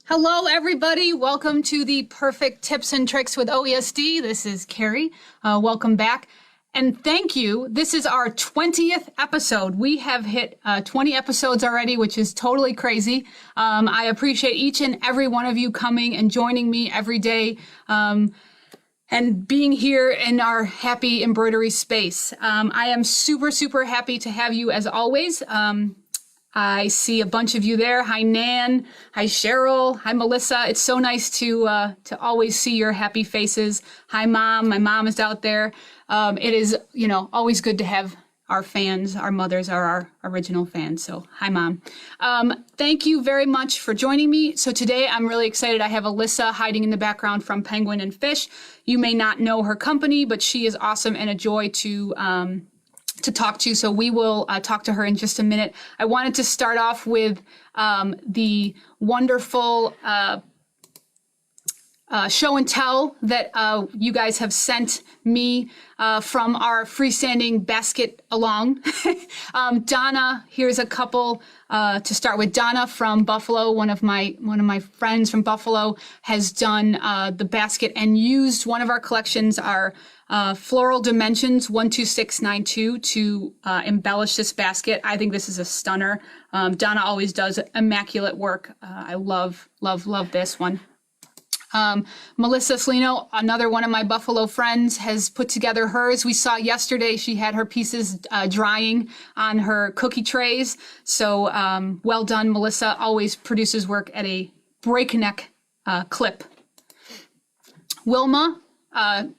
Hello, everybody. Welcome to the Perfect Tips and Tricks with OESD. This is Carrie. Welcome back. And thank you. This is our 20th episode. We have hit 20 episodes already, which is totally crazy. I appreciate each and every one of you coming and joining me every day and being here in our happy embroidery space. I am super, super happy to have you as always. I see a bunch of you there. Hi, Nan. Hi, Cheryl. Hi, Melissa. It's so nice to always see your happy faces. Hi, Mom. My mom is out there. It is, always good to have our fans. Our mothers are our original fans. So, hi, Mom. Thank you very much for joining me. So today I'm really excited. I have Alyssa hiding in the background from Penguin and Fish. You may not know her company, but she is awesome and a joy to talk to, so we will talk to her in just a minute. I wanted to start off with the wonderful show and tell that you guys have sent me from our freestanding basket along. Donna, here's a couple to start with. Donna from Buffalo, one of my friends from Buffalo, has done the basket and used one of our collections, our Floral Dimensions 12692, to embellish this basket. I think this is a stunner. Donna always does immaculate work. I love this one. Melissa Slino, another one of my Buffalo friends, has put together hers. We saw yesterday she had her pieces drying on her cookie trays. So well done, Melissa. Always produces work at a breakneck clip. Wilma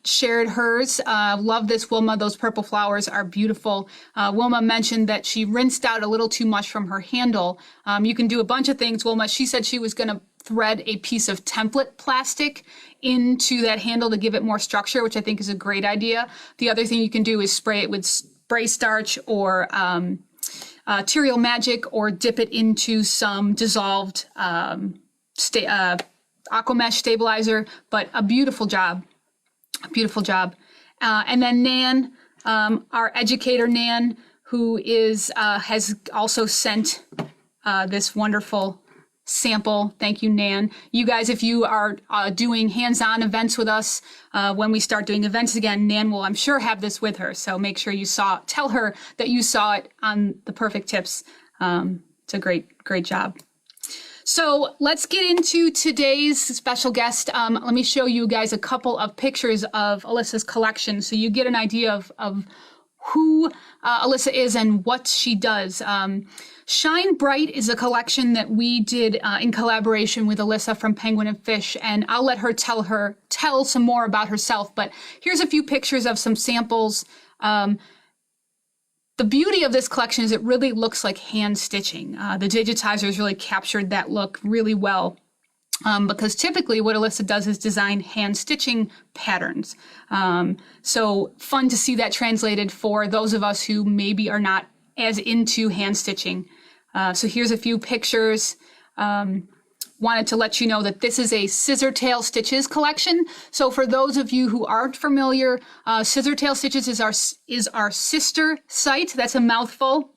shared hers. Love this, Wilma. Those purple flowers are beautiful. Wilma mentioned that she rinsed out a little too much from her handle. You can do a bunch of things, Wilma. She said she was going to thread a piece of template plastic into that handle to give it more structure, which I think is a great idea. The other thing you can do is spray it with spray starch or Material Magic, or dip it into some dissolved Aquamesh stabilizer, but a beautiful job. Beautiful job. And then Nan, our educator Nan, who is has also sent this wonderful sample. Thank you, Nan. You guys, if you are doing hands-on events with us, when we start doing events again, Nan will, I'm sure, have this with her. So make sure you tell her that you saw it on the Perfect Tips. It's a great job. So let's get into today's special guest. Let me show you guys a couple of pictures of Alyssa's collection so you get an idea of who Alyssa is and what she does. Shine Bright is a collection that we did in collaboration with Alyssa from Penguin and Fish, and I'll let her tell some more about herself. But here's a few pictures of some samples. The beauty of this collection is it really looks like hand stitching. The digitizers really captured that look really well, because typically what Alyssa does is design hand stitching patterns. So fun to see that translated for those of us who maybe are not as into hand stitching. So here's a few pictures. Wanted to let you know that this is a Scissortail Stitches collection. So for those of you who aren't familiar, Scissortail Stitches is our sister site. That's a mouthful.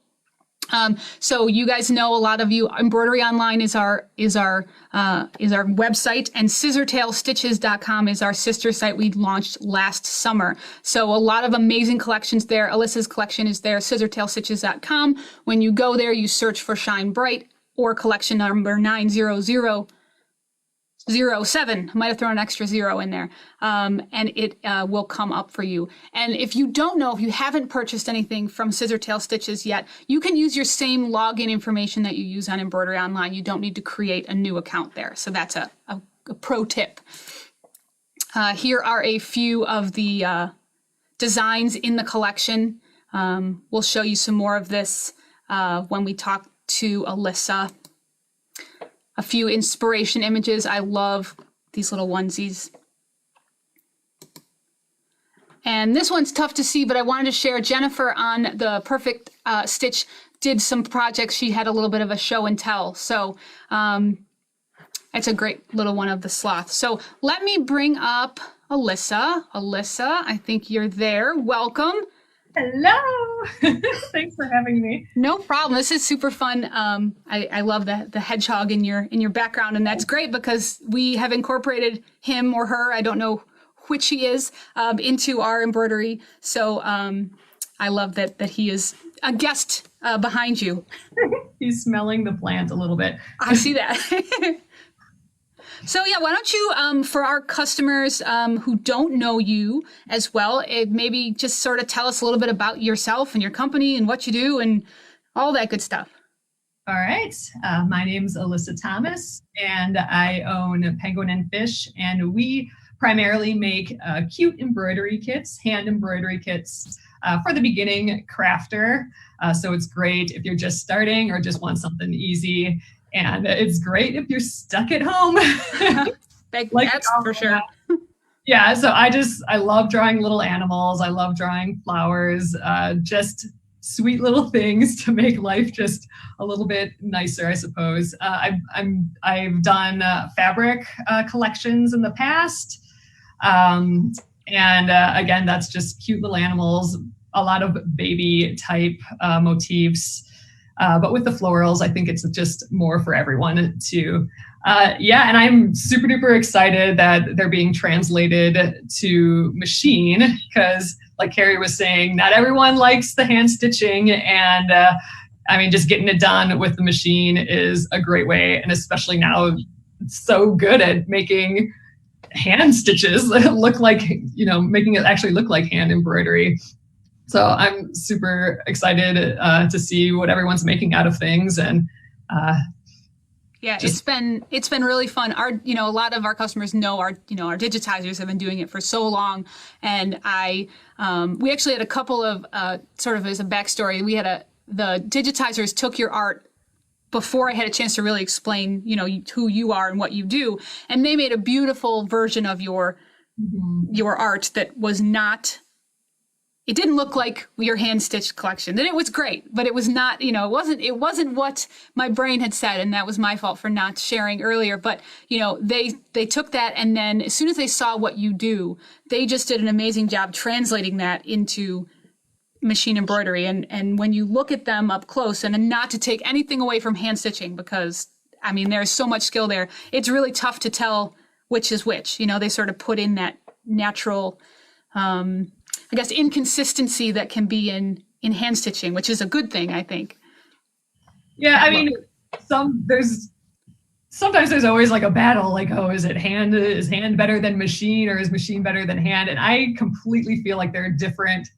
So you guys know, a lot of you, Embroidery Online is our website, and scissortailstitches.com is our sister site we launched last summer. So a lot of amazing collections there. Alyssa's collection is there, scissortailstitches.com. When you go there, you search for Shine Bright or collection number 90007. I might have thrown an extra 0 in there. And it will come up for you. And if you don't know, if you haven't purchased anything from Scissortail Stitches yet, you can use your same login information that you use on Embroidery Online. You don't need to create a new account there. So that's a pro tip. Here are a few of the designs in the collection. We'll show you some more of this when we talk to Alyssa. A few inspiration images. I love these little onesies. And this one's tough to see, but I wanted to share. Jennifer on the Perfect Stitch did some projects. She had a little bit of a show and tell. So it's a great little one of the sloth. So let me bring up Alyssa. Alyssa, I think you're there. Welcome. Hello. Thanks for having me. No problem. This is super fun. I love the hedgehog in your background, and that's great because we have incorporated him or her. I don't know which he is into our embroidery. So I love that he is a guest behind you. He's smelling the plant a little bit. I see that. So yeah, why don't you, for our customers who don't know you as well, maybe just sort of tell us a little bit about yourself and your company and what you do and all that good stuff. All right. My name's Alyssa Thomas, and I own Penguin and Fish, and we primarily make cute embroidery kits, hand embroidery kits for the beginning crafter. So it's great if you're just starting or just want something easy. And it's great if you're stuck at home. That's for sure. Yeah, so I love drawing little animals. I love drawing flowers, just sweet little things to make life just a little bit nicer, I suppose. I've done fabric collections in the past. And again, that's just cute little animals, a lot of baby type motifs. But with the florals, I think it's just more for everyone to, yeah, and I'm super duper excited that they're being translated to machine because like Carrie was saying, not everyone likes the hand stitching. And I mean, just getting it done with the machine is a great way. And especially now, it's so good at making hand stitches look like, making it actually look like hand embroidery. So I'm super excited to see what everyone's making out of things, and yeah, it's been really fun. A lot of our customers know our digitizers have been doing it for so long, and we actually had a couple of sort of as a backstory. The digitizers took your art before I had a chance to really explain, who you are and what you do, and they made a beautiful version of your art that was not. It didn't look like your hand stitched collection. And it was great, but it was not, it wasn't what my brain had said, and that was my fault for not sharing earlier. But they took that, and then as soon as they saw what you do, they just did an amazing job translating that into machine embroidery. And when you look at them up close, and not to take anything away from hand stitching, because I mean there's so much skill there, it's really tough to tell which is which. They sort of put in that natural I guess inconsistency that can be in hand stitching, which is a good thing, I think. Yeah, I mean, sometimes there's always like a battle, like, oh, is hand better than machine, or is machine better than hand? And I completely feel like they're different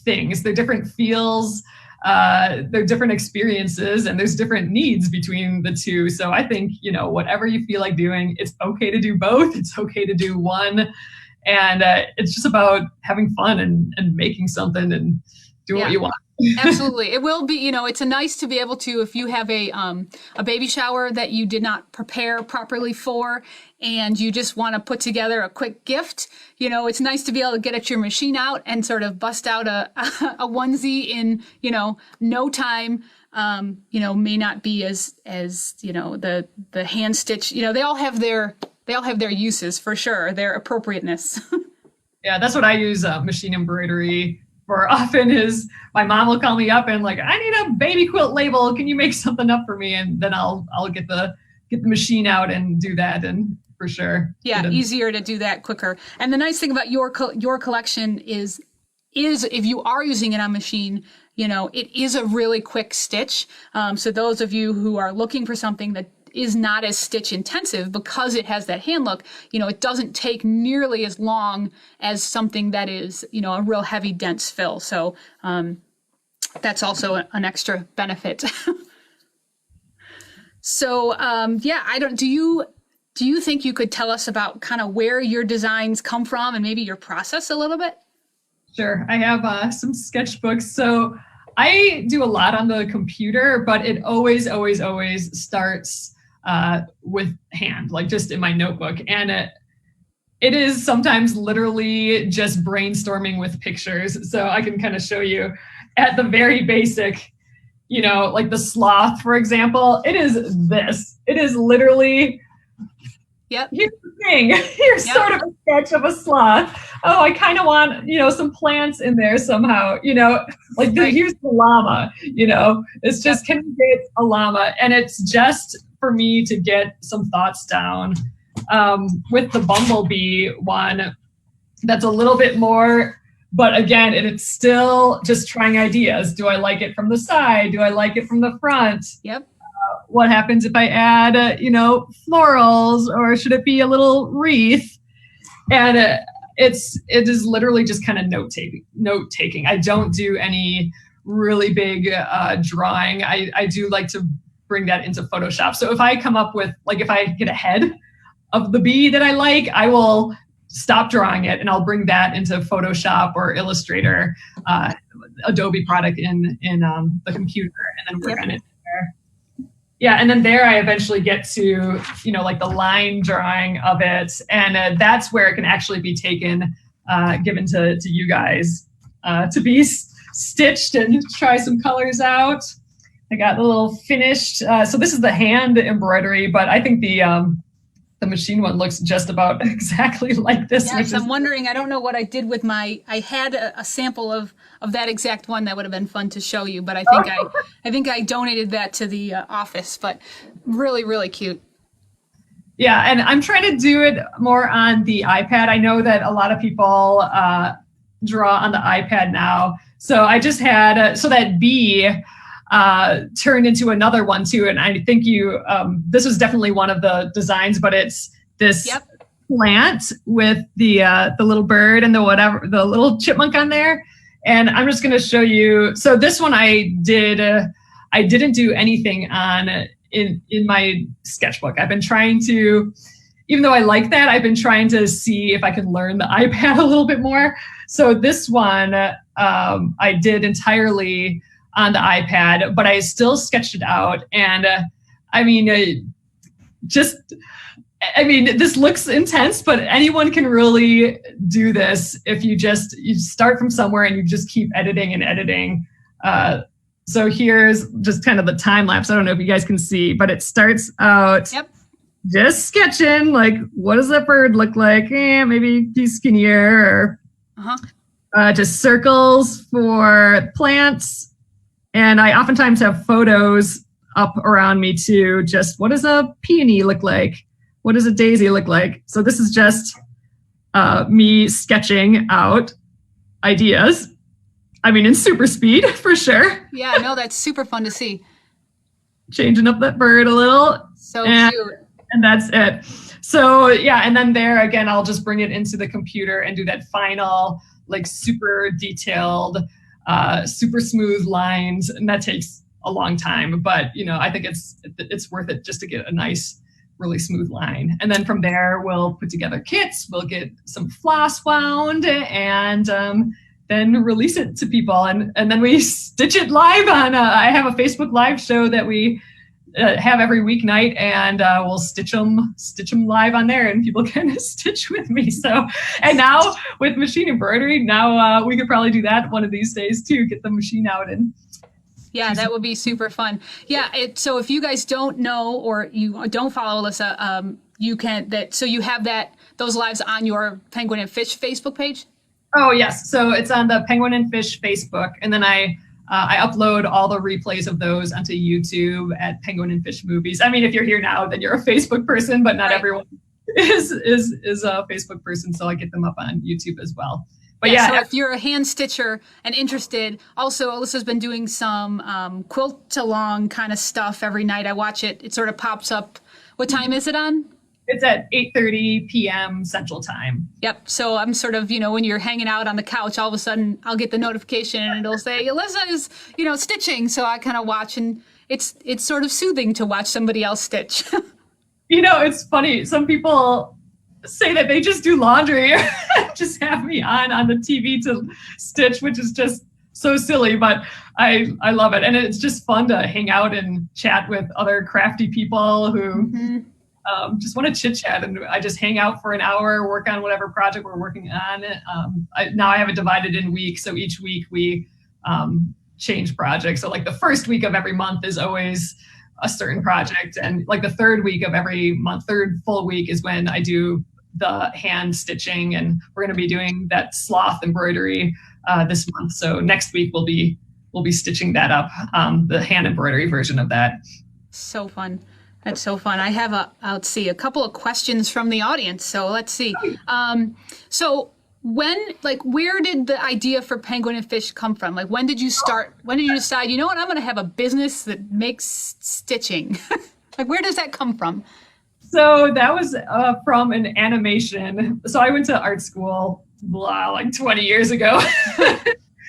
things. They're different feels, they're different experiences, and there's different needs between the two. So I think, whatever you feel like doing, it's okay to do both. It's okay to do one. And it's just about having fun and making something and doing what you want. Absolutely. It will be, it's nice to be able to, if you have a baby shower that you did not prepare properly for, and you just want to put together a quick gift, it's nice to be able to get at your machine out and sort of bust out a onesie in, no time. May not be as the hand stitch, they all have their uses for sure, their appropriateness. Yeah, that's what I use machine embroidery for often is my mom will call me up and like, I need a baby quilt label. Can you make something up for me? And then I'll get the machine out and do that. And for sure. Yeah, easier to do that quicker. And the nice thing about your collection is if you are using it on machine, it is a really quick stitch. So those of you who are looking for something that is not as stitch intensive because it has that hand look, it doesn't take nearly as long as something that is, a real heavy dense fill. So that's also an extra benefit. So do you think you could tell us about kind of where your designs come from and maybe your process a little bit? Sure. I have some sketchbooks. So I do a lot on the computer, but it always starts with hand, like just in my notebook. And it is sometimes literally just brainstorming with pictures. So I can kind of show you at the very basic, like the sloth, for example. It is literally, yep. Here's the thing. Here's sort of a sketch of a sloth. oh, I kind of want, some plants in there somehow, like Right. here's the llama, it's just, can we get a llama? And it's just for me to get some thoughts down. With the bumblebee one, that's a little bit more, but again, it's still just trying ideas. Do I like it from the side? Do I like it from the front? Yep. What happens if I add, florals, or should it be a little wreath? And it is literally just kind of note taking. I don't do any really big drawing. I do like to bring that into Photoshop. So if I come up with, like, if I get a head of the bee that I like, I will stop drawing it and I'll bring that into Photoshop or Illustrator, Adobe product in the computer, and then work on it there. Yeah, and then there I eventually get to, like the line drawing of it, and that's where it can actually be taken, given to you guys to be stitched and try some colors out. I got a little finished. So this is the hand embroidery, but I think the machine one looks just about exactly like this. Yes, I'm wondering, I don't know what I did with I had a sample of that exact one that would have been fun to show you, but I think I donated that to the office, but really, really cute. Yeah, and I'm trying to do it more on the iPad. I know that a lot of people draw on the iPad now. So I just had, so that bee turned into another one too. And I think this was definitely one of the designs, but it's this plant with the little bird and the little chipmunk on there. And I'm just going to show you. So this one I didn't do anything on in my sketchbook. I've been trying to, even though I like that, I've been trying to see if I can learn the iPad a little bit more. So this one I did entirely on the iPad, but I still sketched it out. And this looks intense, but anyone can really do this if you start from somewhere and you just keep editing and editing. So here's just kind of the time lapse. I don't know if you guys can see, but it starts out just sketching, like, what does that bird look like? Maybe he's skinnier, or just circles for plants. And I oftentimes have photos up around me too. Just, what does a peony look like? What does a daisy look like? So this is just me sketching out ideas. In super speed for sure. Yeah, no, that's super fun to see. Changing up that bird a little. So cute. And that's it. So yeah, and then there again, I'll just bring it into the computer and do that final, like, super detailed, super smooth lines. And that takes a long time, but I think it's worth it just to get a nice, really smooth line. And then from there, we'll put together kits, we'll get some floss wound, and then release it to people. And then we stitch it live on, I have a Facebook Live show that we have every weeknight, and we'll stitch them live on there, and people can stitch with me. So, and now with machine embroidery, now we could probably do that one of these days too, get the machine out and. Yeah, that would be super fun. Yeah, so if you guys don't know, or you don't follow Alyssa, you can, so you have those lives on your Penguin and Fish Facebook page? Oh yes, so it's on the Penguin and Fish Facebook, and then I upload all the replays of those onto YouTube at Penguin and Fish Movies. If you're here now, then you're a Facebook person, but not everyone is a Facebook person, so I get them up on YouTube as well. But so if you're a hand stitcher and interested, also Alyssa's been doing some Quilt Along kind of stuff every night. I watch it. It sort of pops up. What time is it on? It's at 8:30 p.m. Central Time. Yep. So I'm sort of, when you're hanging out on the couch, all of a sudden I'll get the notification and it'll say, Alyssa is, stitching. So I kind of watch, and it's sort of soothing to watch somebody else stitch. It's funny. Some people say that they just do laundry, just have me on the TV to stitch, which is just so silly, but I love it. And it's just fun to hang out and chat with other crafty people who just want to chit chat, and I just hang out for an hour, work on whatever project we're working on. Now I have it divided in weeks. So each week we change projects. So like the first week of every month is always a certain project. And like the third week of every month, third full week is when I do the hand stitching, and we're going to be doing that sloth embroidery this month. So next week we'll be stitching that up, the hand embroidery version of that. So fun. That's so fun. I have let's see, a couple of questions from the audience. So let's see. So where did the idea for Penguin and Fish come from? Like, when did you decide, you know what, I'm going to have a business that makes stitching? Like, where does that come from? So that was from an animation. So I went to art school, like 20 years ago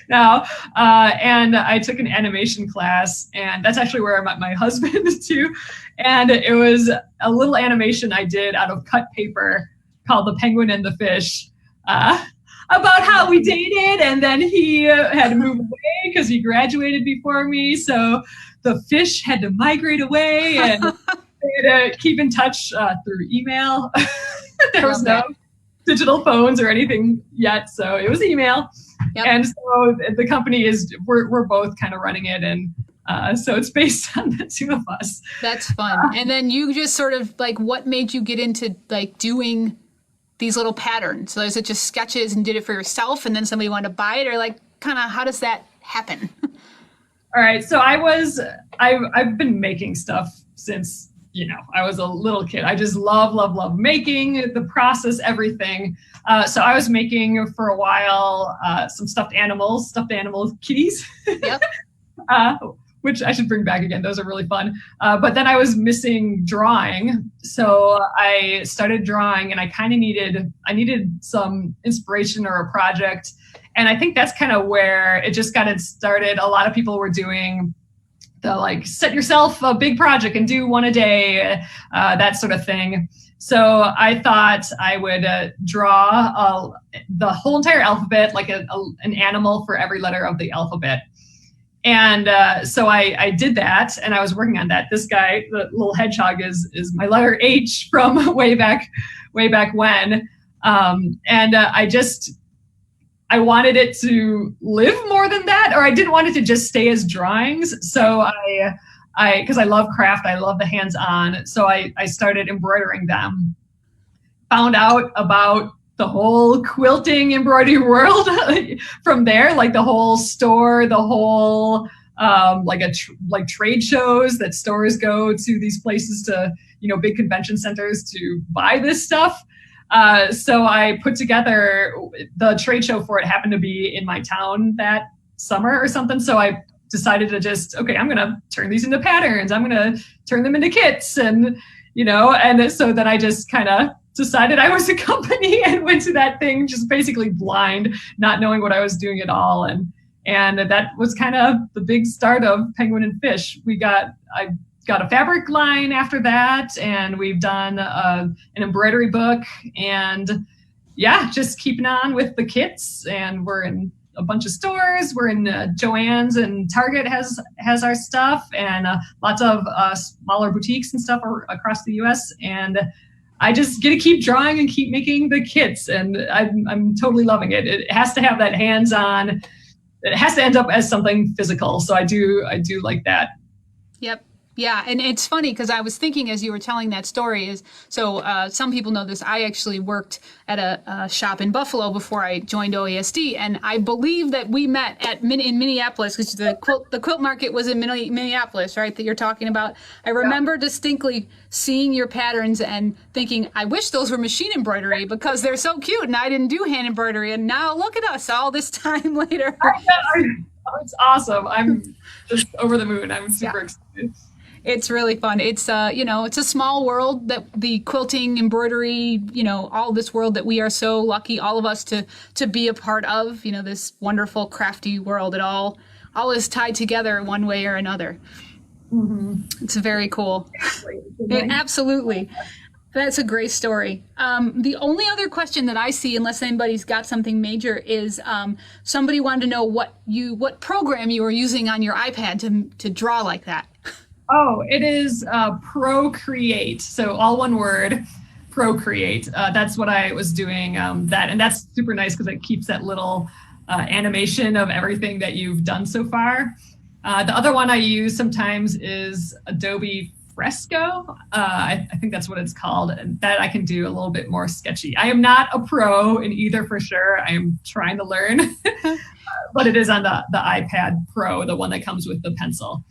now. And I took an animation class, and that's actually where I met my husband too. And it was a little animation I did out of cut paper called The Penguin and the Fish, about how we dated, and then he had to move away because he graduated before me. So the fish had to migrate away, and they had to keep in touch through email. There was no digital phones or anything yet, so it was email. Yep. And so the company we're both kind of running it, and so it's based on the two of us. That's fun. And then you just sort of like, what made you get into like doing these little patterns? So is it just sketches and did it for yourself, and then somebody wanted to buy it, or like kind of how does that happen? All right. So I've been making stuff since, I was a little kid. I just love making, the process, everything. So I was making for a while some stuffed animal kitties, yep. Which I should bring back again. Those are really fun. But then I was missing drawing. So I started drawing, and I kind of needed some inspiration or a project. And I think that's kind of where it just got it started. A lot of people were doing the like, set yourself a big project and do one a day, that sort of thing. So I thought I would draw the whole entire alphabet, like an animal for every letter of the alphabet. And so I did that, and I was working on that. This guy, the little hedgehog, is my letter H from way back when. And I wanted it to live more than that, or I didn't want it to just stay as drawings. So because I love craft, I love the hands-on. So I started embroidering them. Found out about the whole quilting embroidery world from there, like the whole store, the whole like trade shows that stores go to these places to, big convention centers to buy this stuff. So I put together the trade show for it, happened to be in my town that summer or something. So I decided to I'm going to turn these into patterns. I'm going to turn them into kits, and so then I just kind of decided I was a company and went to that thing just basically blind, not knowing what I was doing at all. And that was kind of the big start of Penguin and Fish. I got a fabric line after that, and we've done an embroidery book, and just keeping on with the kits. And we're in a bunch of stores. We're in Joann's, and Target has our stuff, and lots of smaller boutiques and stuff across the US. And I just get to keep drawing and keep making the kits, and I'm totally loving it. It has to have that hands-on. It has to end up as something physical. So I do like that. Yep. Yeah, and it's funny because I was thinking as you were telling that story some people know this. I actually worked at a shop in Buffalo before I joined OESD, and I believe that we met in Minneapolis, because the quilt market was in Minneapolis, right? That you're talking about. I remember distinctly seeing your patterns and thinking, I wish those were machine embroidery because they're so cute, and I didn't do hand embroidery, and now look at us all this time later. It's awesome. I'm just over the moon. I'm super excited. It's really fun. It's it's a small world, that the quilting, embroidery, all this world that we are so lucky, all of us, to be a part of, this wonderful crafty world. It all is tied together one way or another. Mm-hmm. It's very cool. Absolutely. That's a great story. The only other question that I see, unless anybody's got something major, is somebody wanted to know what program you were using on your iPad to draw like that. Oh, it is Procreate. So all one word, Procreate. That's what I was doing. And that's super nice because it keeps that little animation of everything that you've done so far. The other one I use sometimes is Adobe fresco. I think that's what it's called. And that I can do a little bit more sketchy. I am not a pro in either for sure. I am trying to learn, but it is on the iPad Pro, the one that comes with the pencil.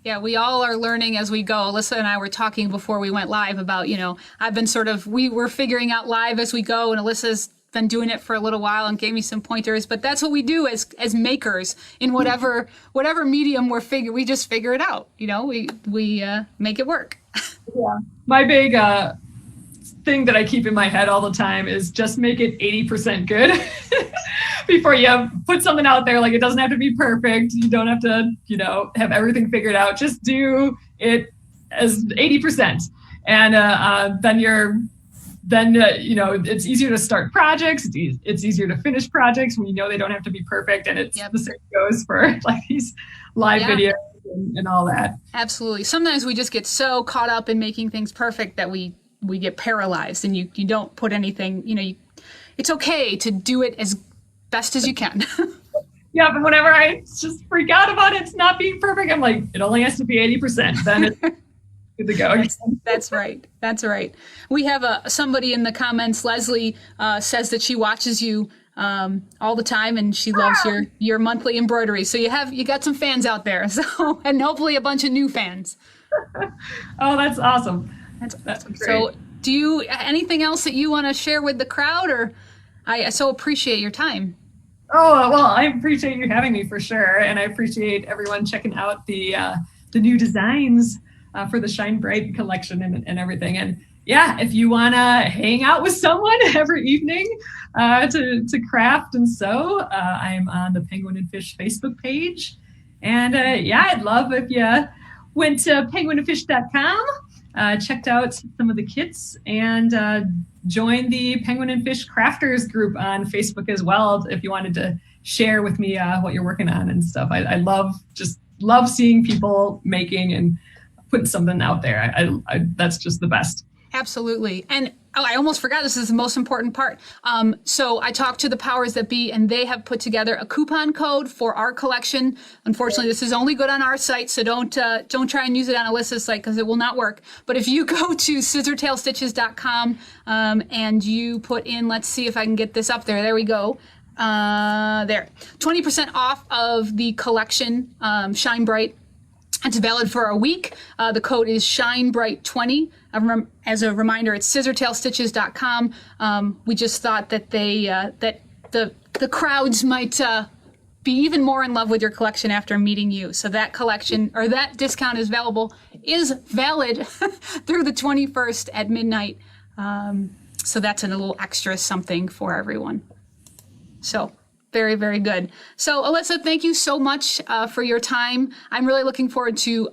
Yeah, we all are learning as we go. Alyssa and I were talking before we went live about, I've been we were figuring out live as we go, and Alyssa's been doing it for a little while and gave me some pointers. But that's what we do as makers in whatever medium we just figure it out. We make it work. Yeah. My big thing that I keep in my head all the time is just make it 80% good. Before you put something out there, like it doesn't have to be perfect. You don't have to, have everything figured out. Just do it as 80%. And then it's easier to start projects. It's easier to finish projects when they don't have to be perfect. And it's the same goes for like these live videos and all that. Absolutely. Sometimes we just get so caught up in making things perfect that we get paralyzed, and you don't put anything, it's okay to do it as best as you can. Yeah, but whenever I just freak out about it's not being perfect, I'm like, it only has to be 80%. Then it's good to go. That's right. That's right. We have somebody in the comments. Leslie says that she watches you all the time, and she loves your monthly embroidery. So you got some fans out there. So, and hopefully a bunch of new fans. Oh, that's awesome. That's awesome. So, do you anything else that you want to share with the crowd, or I so appreciate your time. Oh, well, I appreciate you having me for sure. And I appreciate everyone checking out the new designs for the Shine Bright collection and everything. And yeah, if you want to hang out with someone every evening to craft and sew, I'm on the Penguin and Fish Facebook page. And I'd love if you went to penguinandfish.com, checked out some of the kits, and join the Penguin and Fish Crafters group on Facebook as well if you wanted to share with me what you're working on and stuff. I love seeing people making and putting something out there. That's just the best. Absolutely. And I almost forgot, this is the most important part. So I talked to the powers that be, and they have put together a coupon code for our collection. Unfortunately, this is only good on our site, so don't try and use it on Alyssa's site because it will not work. But if you go to scissortailstitches.com and you put in, let's see if I can get this up there. There we go. There, 20% off of the collection, Shine Bright. It's valid for a week. The code is ShineBright20. As a reminder, it's scissortailstitches.com. We just thought that that the crowds might be even more in love with your collection after meeting you. So that collection, or that discount is valid through the 21st at midnight. So that's a little extra something for everyone. So very, very good. So Alyssa, thank you so much for your time. I'm really looking forward to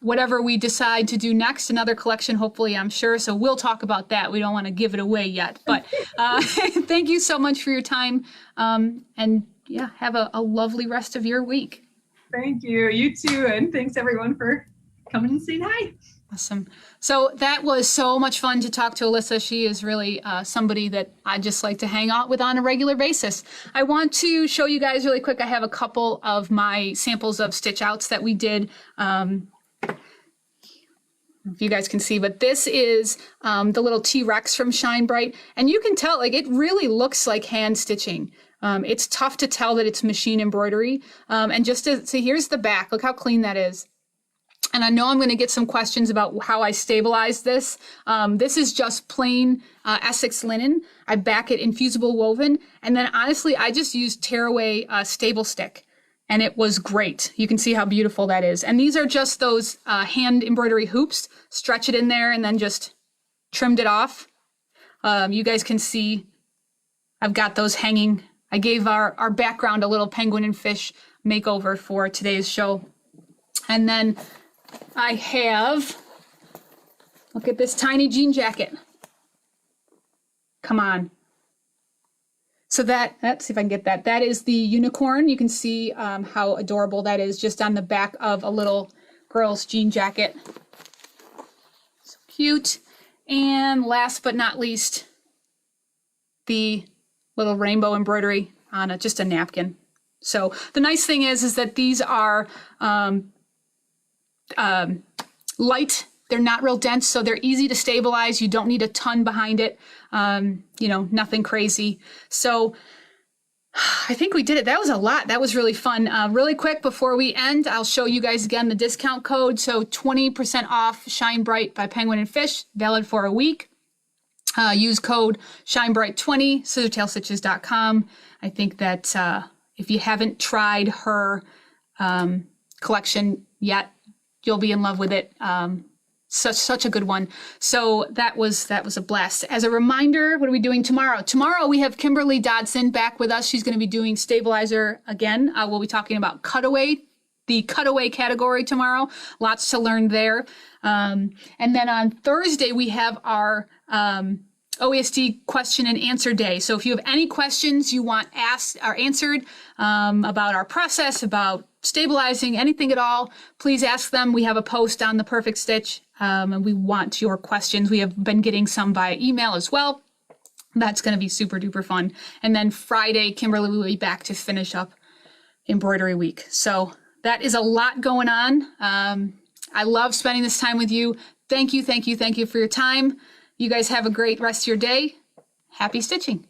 whatever we decide to do next, another collection, hopefully, I'm sure. So we'll talk about that. We don't want to give it away yet. But thank you so much for your time. And yeah, have a lovely rest of your week. Thank you. You too. And thanks everyone for coming and saying hi. Awesome. So that was so much fun to talk to Alyssa. She is really somebody that I just like to hang out with on a regular basis. I want to show you guys really quick. I have a couple of my samples of stitch outs that we did. If you guys can see, but this is the little T-Rex from Shine Bright. And you can tell, like, it really looks like hand stitching. It's tough to tell that it's machine embroidery. And just to see, here's the back. Look how clean that is. And I know I'm going to get some questions about how I stabilize this. This is just plain Essex linen. I back it in fusible woven. And then honestly, I just used tearaway stable stick. And it was great. You can see how beautiful that is. And these are just those hand embroidery hoops. Stretch it in there and then just trimmed it off. You guys can see I've got those hanging. I gave our background a little penguin and fish makeover for today's show. And then I have, look at this tiny jean jacket. Come on. So let's see if I can get that. That is the unicorn. You can see how adorable that is just on the back of a little girl's jean jacket. So cute. And last but not least, the little rainbow embroidery on just a napkin. So the nice thing is that these are light They're not real dense, so they're easy to stabilize. You don't need a ton behind it. Nothing crazy. So I think we did it. That was a lot. That was really fun. Really quick before we end, I'll show you guys again the discount code. So 20% off Shine Bright by Penguin and Fish, valid for a week. Use code ShineBright20, scissortailstitches.com. I think that if you haven't tried her collection yet, you'll be in love with it. Such a good one. So that was a blast. As a reminder, what are we doing tomorrow? Tomorrow we have Kimberly Dodson back with us. She's going to be doing stabilizer again. We'll be talking about cutaway, the cutaway category tomorrow. Lots to learn there. And then on Thursday we have our OESD question and answer day. So if you have any questions you want asked or answered about our process, about stabilizing, anything at all, please ask them. We have a post on the Perfect Stitch, and we want your questions. We have been getting some via email as well. That's going to be super duper fun. And then Friday, Kimberly will be back to finish up Embroidery Week. So that is a lot going on. I love spending this time with you. Thank you for your time. You guys have a great rest of your day. Happy stitching.